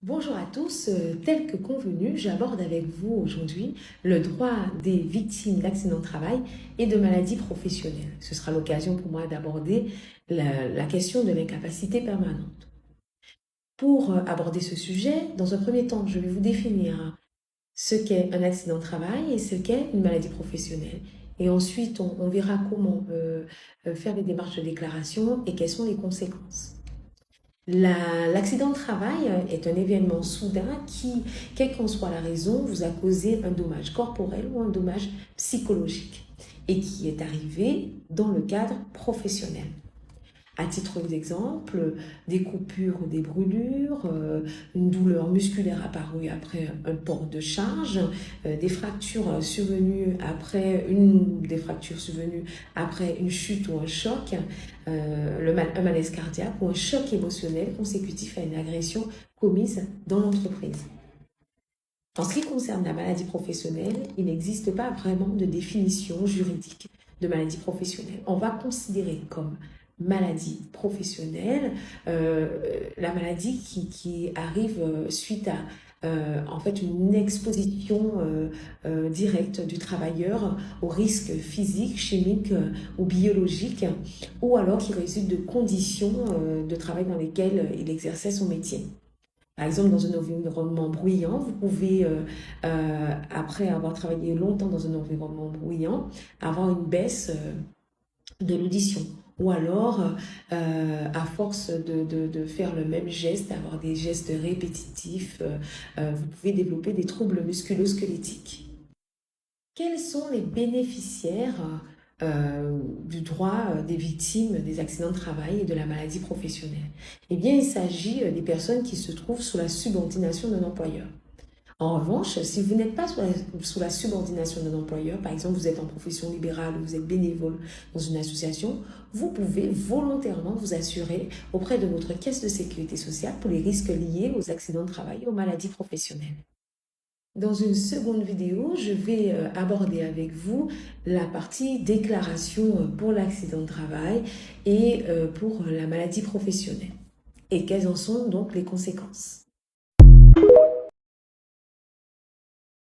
Bonjour à tous, tel que convenu, j'aborde avec vous aujourd'hui le droit des victimes d'accidents de travail et de maladies professionnelles. Ce sera l'occasion pour moi d'aborder la question de l'incapacité permanente. Pour aborder ce sujet, dans un premier temps, je vais vous définir ce qu'est un accident de travail et ce qu'est une maladie professionnelle. Et ensuite, on verra comment faire les démarches de déclaration et quelles sont les conséquences. L'accident de travail est un événement soudain qui, quelle qu'en soit la raison, vous a causé un dommage corporel ou un dommage psychologique et qui est arrivé dans le cadre professionnel. À titre d'exemple, des coupures ou des brûlures, une douleur musculaire apparue après un port de charge, des fractures survenues après une chute ou un choc, un malaise cardiaque ou un choc émotionnel consécutif à une agression commise dans l'entreprise. En ce qui concerne la maladie professionnelle, il n'existe pas vraiment de définition juridique de maladie professionnelle. On va considérer comme maladie professionnelle la maladie qui arrive suite à en fait une exposition directe du travailleur aux risques physiques, chimiques ou biologiques, ou alors qui résulte de conditions de travail dans lesquelles il exerçait son métier. Par exemple, dans un environnement bruyant, vous pouvez, après avoir travaillé longtemps dans un environnement bruyant, avoir une baisse de l'audition. Ou alors, à force de faire le même geste, avoir des gestes répétitifs, vous pouvez développer des troubles musculo-squelettiques. Quels sont les bénéficiaires du droit des victimes des accidents de travail et de la maladie professionnelle? Eh bien, il s'agit des personnes qui se trouvent sous la subordination d'un employeur. En revanche, si vous n'êtes pas sous la subordination d'un employeur, par exemple, vous êtes en profession libérale ou vous êtes bénévole dans une association, vous pouvez volontairement vous assurer auprès de votre caisse de sécurité sociale pour les risques liés aux accidents de travail et aux maladies professionnelles. Dans une seconde vidéo, je vais aborder avec vous la partie déclaration pour l'accident de travail et pour la maladie professionnelle. Et quelles en sont donc les conséquences?